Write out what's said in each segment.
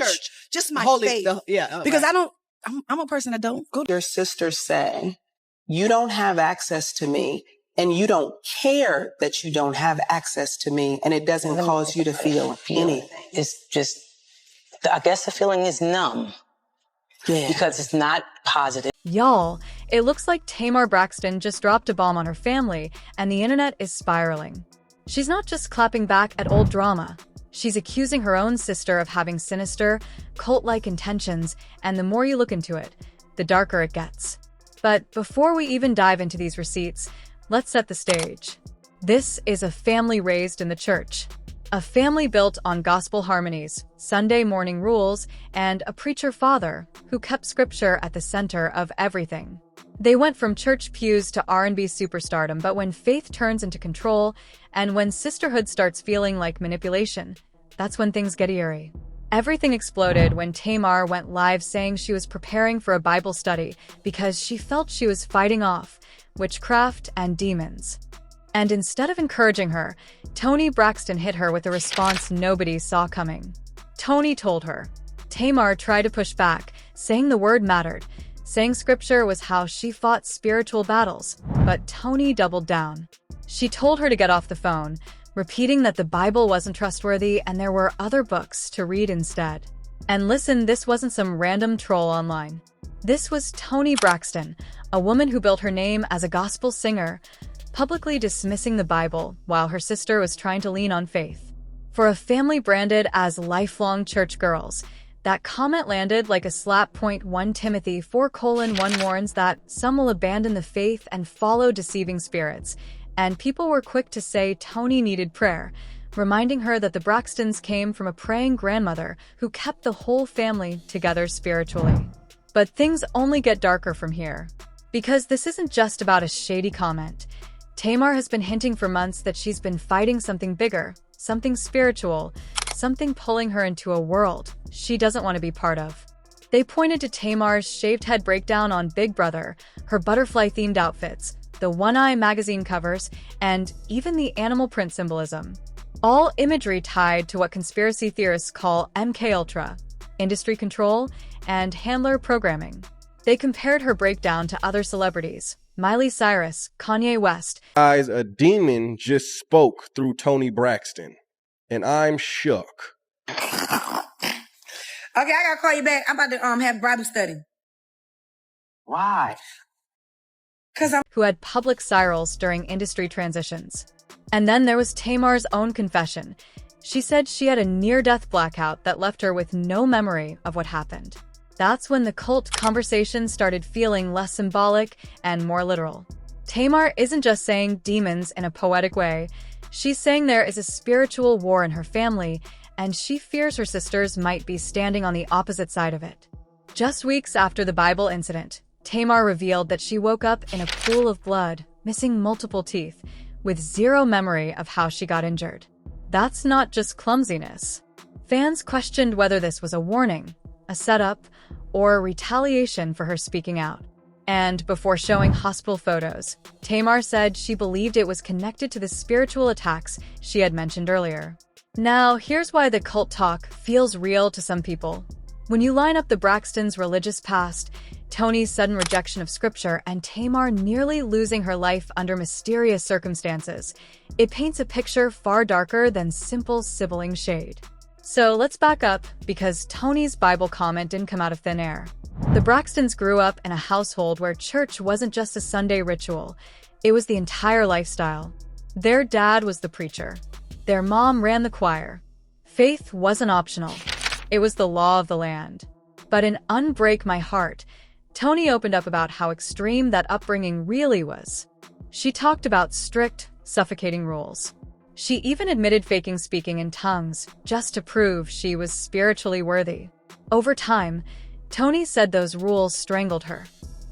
church. Just my Holy, faith. yeah. Because I'm a person that don't go to. Your sister say, you don't have access to me, and you don't care that you don't have access to me, and it doesn't cause you to feel anything. It's just, I guess the feeling is numb. Yeah. Because it's not positive. Y'all, it looks like Tamar Braxton just dropped a bomb on her family, and the internet is spiraling. She's not just clapping back at old drama. She's accusing her own sister of having sinister, cult-like intentions, and the more you look into it, the darker it gets. But before we even dive into these receipts, let's set the stage. This is a family raised in the church. A family built on gospel harmonies, Sunday morning rules, and a preacher father who kept scripture at the center of everything. They went from church pews to R&B superstardom, but when faith turns into control, and when sisterhood starts feeling like manipulation, that's when things get eerie. Everything exploded when Tamar went live saying she was preparing for a Bible study because she felt she was fighting off witchcraft and demons. And instead of encouraging her, Toni Braxton hit her with a response nobody saw coming. Toni told her. Tamar tried to push back, saying the word mattered, saying scripture was how she fought spiritual battles, but Toni doubled down. She told her to get off the phone, repeating that the Bible wasn't trustworthy and there were other books to read instead. And listen, this wasn't some random troll online. This was Toni Braxton, a woman who built her name as a gospel singer, publicly dismissing the Bible while her sister was trying to lean on faith. For a family branded as lifelong church girls, that comment landed like a slap. 1 Timothy 4:1 warns that some will abandon the faith and follow deceiving spirits, and people were quick to say Toni needed prayer, reminding her that the Braxtons came from a praying grandmother who kept the whole family together spiritually. But things only get darker from here. Because this isn't just about a shady comment. Tamar has been hinting for months that she's been fighting something bigger, something spiritual, something pulling her into a world she doesn't want to be part of. They pointed to Tamar's shaved head breakdown on Big Brother, her butterfly-themed outfits, the one-eye magazine covers, and even the animal print symbolism. All imagery tied to what conspiracy theorists call MKUltra, industry control, and handler programming. They compared her breakdown to other celebrities, Miley Cyrus, Kanye West. Guys, a demon just spoke through Toni Braxton, and I'm shook. Okay, I gotta call you back. I'm about to have Bible study. Why? Who had public sirals during industry transitions. And then there was Tamar's own confession. She said she had a near-death blackout that left her with no memory of what happened. That's when the cult conversation started feeling less symbolic and more literal. Tamar isn't just saying demons in a poetic way. She's saying there is a spiritual war in her family, and she fears her sisters might be standing on the opposite side of it. Just weeks after the Bible incident, Tamar revealed that she woke up in a pool of blood, missing multiple teeth, with zero memory of how she got injured. That's not just clumsiness. Fans questioned whether this was a warning, a setup, or a retaliation for her speaking out. And before showing hospital photos, Tamar said she believed it was connected to the spiritual attacks she had mentioned earlier. Now, here's why the cult talk feels real to some people. When you line up the Braxtons' religious past, Toni's sudden rejection of scripture, and Tamar nearly losing her life under mysterious circumstances, it paints a picture far darker than simple sibling shade. So let's back up, because Toni's Bible comment didn't come out of thin air. The Braxtons grew up in a household where church wasn't just a Sunday ritual, it was the entire lifestyle. Their dad was the preacher. Their mom ran the choir. Faith wasn't optional. It was the law of the land. But in Unbreak My Heart, Toni opened up about how extreme that upbringing really was. She talked about strict, suffocating rules. She even admitted faking speaking in tongues just to prove she was spiritually worthy. Over time, Toni said those rules strangled her,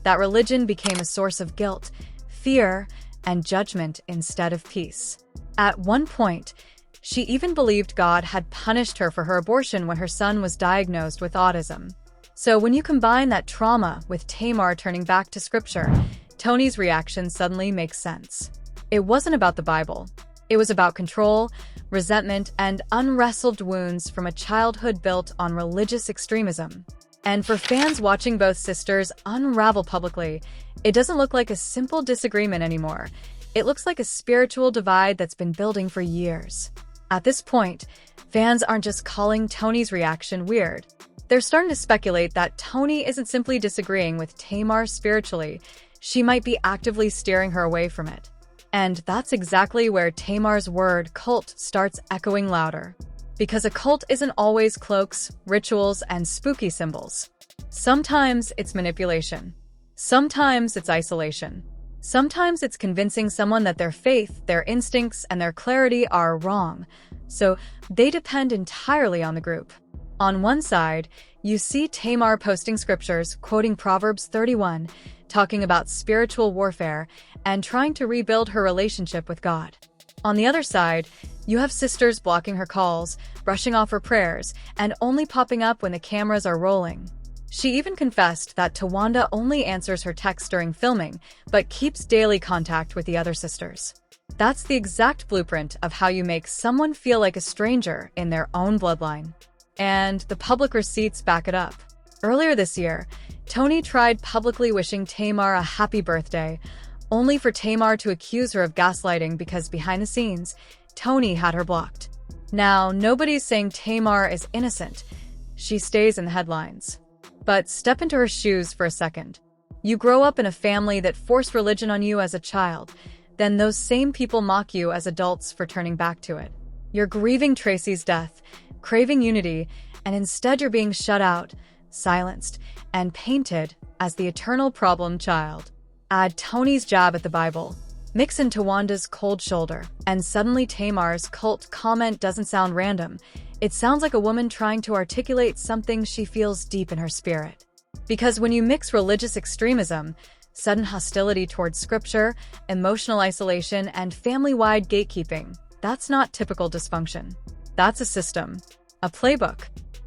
that religion became a source of guilt, fear, and judgment instead of peace. At one point, she even believed God had punished her for her abortion when her son was diagnosed with autism. So when you combine that trauma with Tamar turning back to scripture, Toni's reaction suddenly makes sense. It wasn't about the Bible. It was about control, resentment, and unwrestled wounds from a childhood built on religious extremism. And for fans watching both sisters unravel publicly, it doesn't look like a simple disagreement anymore. It looks like a spiritual divide that's been building for years. At this point, fans aren't just calling Toni's reaction weird. They're starting to speculate that Toni isn't simply disagreeing with Tamar spiritually, she might be actively steering her away from it. And that's exactly where Tamar's word cult starts echoing louder. Because a cult isn't always cloaks, rituals, and spooky symbols. Sometimes it's manipulation. Sometimes it's isolation. Sometimes it's convincing someone that their faith, their instincts, and their clarity are wrong. So they depend entirely on the group. On one side, you see Tamar posting scriptures, quoting Proverbs 31, talking about spiritual warfare, and trying to rebuild her relationship with God. On the other side, you have sisters blocking her calls, brushing off her prayers, and only popping up when the cameras are rolling. She even confessed that Tawanda only answers her texts during filming, but keeps daily contact with the other sisters. That's the exact blueprint of how you make someone feel like a stranger in their own bloodline. And the public receipts back it up. Earlier this year, Toni tried publicly wishing Tamar a happy birthday, only for Tamar to accuse her of gaslighting because behind the scenes, Toni had her blocked. Now, nobody's saying Tamar is innocent. She stays in the headlines. But step into her shoes for a second. You grow up in a family that forced religion on you as a child, then those same people mock you as adults for turning back to it. You're grieving Tracy's death, craving unity, and instead you're being shut out, silenced, and painted as the eternal problem child. Add Toni's jab at the Bible, mix in Tawanda's cold shoulder, and suddenly Tamar's cult comment doesn't sound random. It sounds like a woman trying to articulate something she feels deep in her spirit. Because when you mix religious extremism, sudden hostility towards scripture, emotional isolation, and family-wide gatekeeping, that's not typical dysfunction. That's a system, a playbook.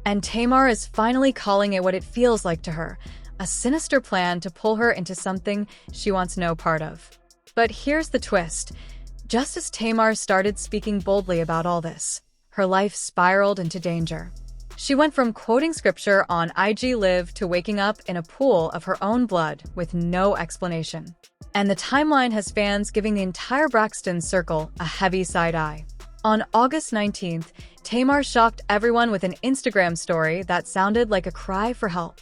And Tamar is finally calling it what it feels like to her, a sinister plan to pull her into something she wants no part of. But here's the twist. Just as Tamar started speaking boldly about all this, her life spiraled into danger. She went from quoting scripture on IG Live to waking up in a pool of her own blood with no explanation. And the timeline has fans giving the entire Braxton circle a heavy side-eye. On August 19th, Tamar shocked everyone with an Instagram story that sounded like a cry for help.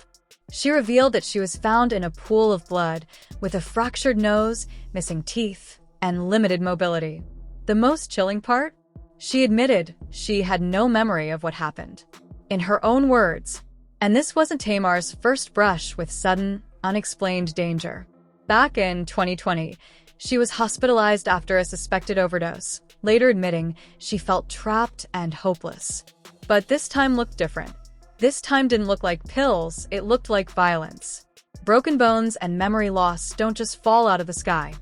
She revealed that she was found in a pool of blood with a fractured nose, missing teeth, and limited mobility. The most chilling part? She admitted she had no memory of what happened. In her own words, and this wasn't Tamar's first brush with sudden, unexplained danger. Back in 2020, she was hospitalized after a suspected overdose, later admitting she felt trapped and hopeless. But this time looked different. This time didn't look like pills, it looked like violence. Broken bones and memory loss don't just fall out of the sky.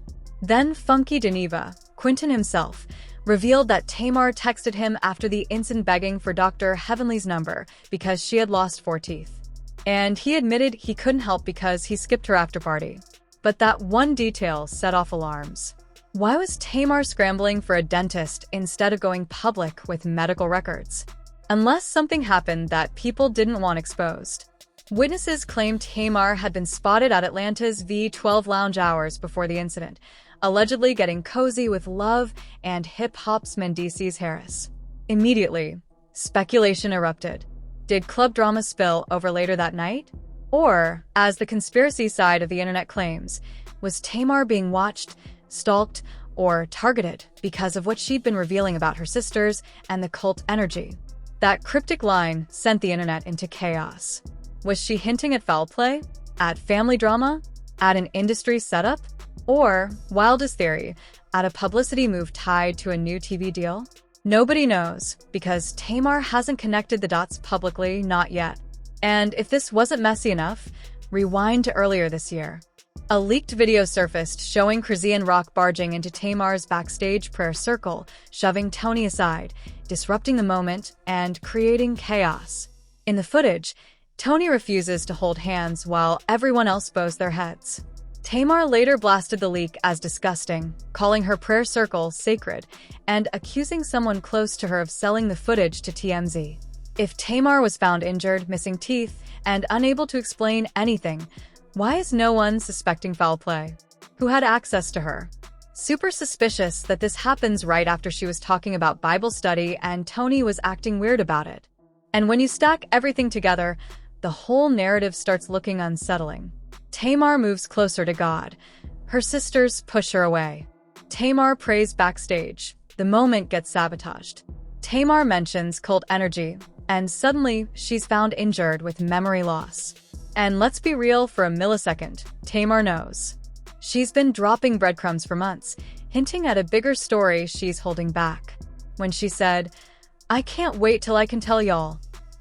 Then Funky Geneva, Quentin himself, revealed that Tamar texted him after the incident begging for Dr. Heavenly's number because she had lost 4 teeth. And he admitted he couldn't help because he skipped her after-party. But that one detail set off alarms. Why was Tamar scrambling for a dentist instead of going public with medical records? Unless something happened that people didn't want exposed. Witnesses claimed Tamar had been spotted at Atlanta's V12 lounge hours before the incident, allegedly getting cozy with Love and hip-hop's Mendeecees Harris. Immediately, speculation erupted. Did club drama spill over later that night? Or, as the conspiracy side of the internet claims, was Tamar being watched, stalked, or targeted because of what she'd been revealing about her sisters and the cult energy? That cryptic line sent the internet into chaos. Was she hinting at foul play? At family drama? At an industry setup? Or, wildest theory, at a publicity move tied to a new TV deal? Nobody knows, because Tamar hasn't connected the dots publicly, not yet. And if this wasn't messy enough, rewind to earlier this year. A leaked video surfaced showing Krazian Rock barging into Tamar's backstage prayer circle, shoving Toni aside, disrupting the moment, and creating chaos. In the footage, Toni refuses to hold hands while everyone else bows their heads. Tamar later blasted the leak as disgusting, calling her prayer circle sacred, and accusing someone close to her of selling the footage to TMZ. If Tamar was found injured, missing teeth, and unable to explain anything, why is no one suspecting foul play? Who had access to her? Super suspicious that this happens right after she was talking about Bible study and Toni was acting weird about it. And when you stack everything together, the whole narrative starts looking unsettling. Tamar moves closer to God. Her sisters push her away. Tamar prays backstage. The moment gets sabotaged. Tamar mentions cult energy, and suddenly she's found injured with memory loss. And let's be real for a millisecond, Tamar knows. She's been dropping breadcrumbs for months, hinting at a bigger story she's holding back. When she said, "I can't wait till I can tell y'all,"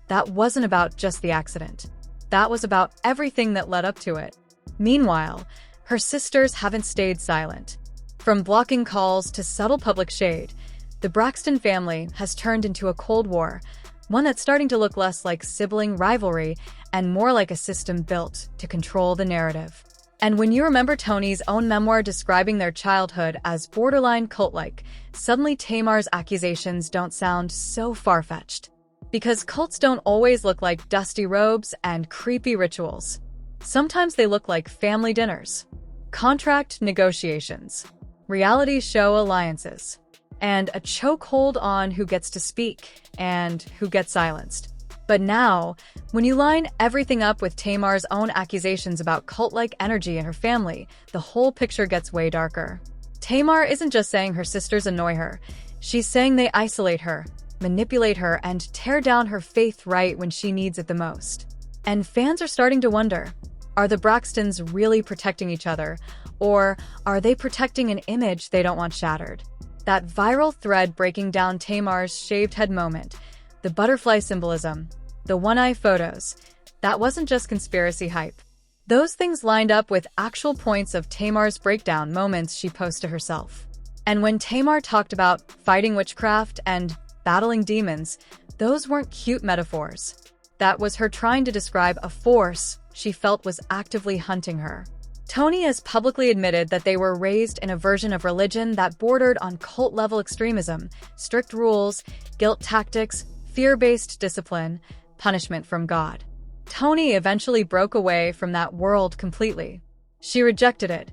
that wasn't about just the accident. That was about everything that led up to it. Meanwhile, her sisters haven't stayed silent. From blocking calls to subtle public shade, the Braxton family has turned into a Cold War, one that's starting to look less like sibling rivalry and more like a system built to control the narrative. And when you remember Toni's own memoir describing their childhood as borderline cult-like, suddenly Tamar's accusations don't sound so far-fetched. Because cults don't always look like dusty robes and creepy rituals. Sometimes they look like family dinners, contract negotiations, reality show alliances, and a chokehold on who gets to speak and who gets silenced. But now, when you line everything up with Tamar's own accusations about cult-like energy in her family, the whole picture gets way darker. Tamar isn't just saying her sisters annoy her. She's saying they isolate her, manipulate her, and tear down her faith right when she needs it the most. And fans are starting to wonder, are the Braxtons really protecting each other, or are they protecting an image they don't want shattered? That viral thread breaking down Tamar's shaved head moment, the butterfly symbolism, the one-eye photos, that wasn't just conspiracy hype. Those things lined up with actual points of Tamar's breakdown moments she posed to herself. And when Tamar talked about fighting witchcraft and battling demons, those weren't cute metaphors. That was her trying to describe a force she felt was actively hunting her. Toni has publicly admitted that they were raised in a version of religion that bordered on cult-level extremism, strict rules, guilt tactics, fear-based discipline, punishment from God. Toni eventually broke away from that world completely. She rejected it,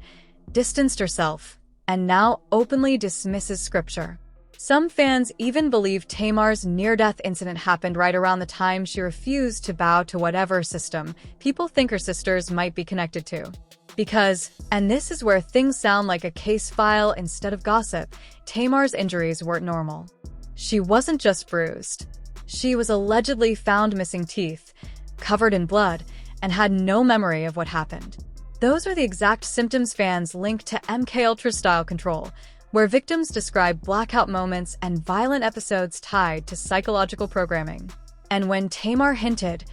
distanced herself, and now openly dismisses scripture. Some fans even believe Tamar's near-death incident happened right around the time she refused to bow to whatever system people think her sisters might be connected to. Because, and this is where things sound like a case file instead of gossip, Tamar's injuries weren't normal. She wasn't just bruised. She was allegedly found missing teeth, covered in blood, and had no memory of what happened. Those are the exact symptoms fans link to MKUltra style control, where victims describe blackout moments and violent episodes tied to psychological programming. And when Tamar hinted,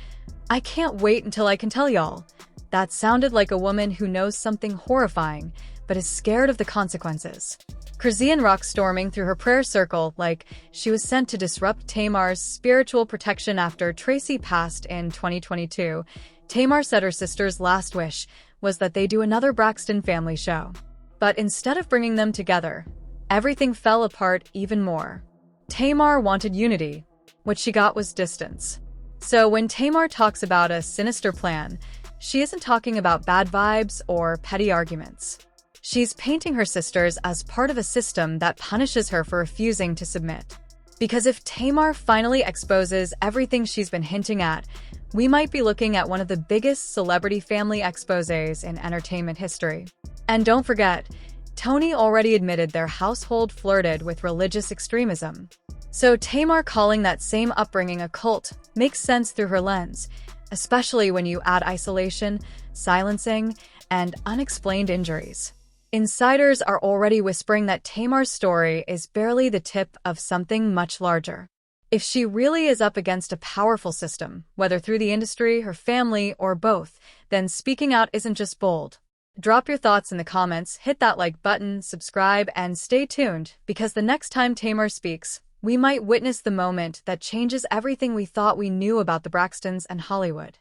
"I can't wait until I can tell y'all," that sounded like a woman who knows something horrifying, but is scared of the consequences. Krazian rock storming through her prayer circle like she was sent to disrupt Tamar's spiritual protection after Tracy passed in 2022. Tamar said her sister's last wish was that they do another Braxton family show. But instead of bringing them together, everything fell apart even more. Tamar wanted unity. What she got was distance. So when Tamar talks about a sinister plan, she isn't talking about bad vibes or petty arguments. She's painting her sisters as part of a system that punishes her for refusing to submit. Because if Tamar finally exposes everything she's been hinting at, we might be looking at one of the biggest celebrity family exposés in entertainment history. And don't forget, Toni already admitted their household flirted with religious extremism. So Tamar calling that same upbringing a cult makes sense through her lens, especially when you add isolation, silencing, and unexplained injuries. Insiders are already whispering that Tamar's story is barely the tip of something much larger. If she really is up against a powerful system, whether through the industry, her family, or both, then speaking out isn't just bold. Drop your thoughts in the comments, hit that like button, subscribe, and stay tuned, because the next time Tamar speaks, we might witness the moment that changes everything we thought we knew about the Braxtons and Hollywood.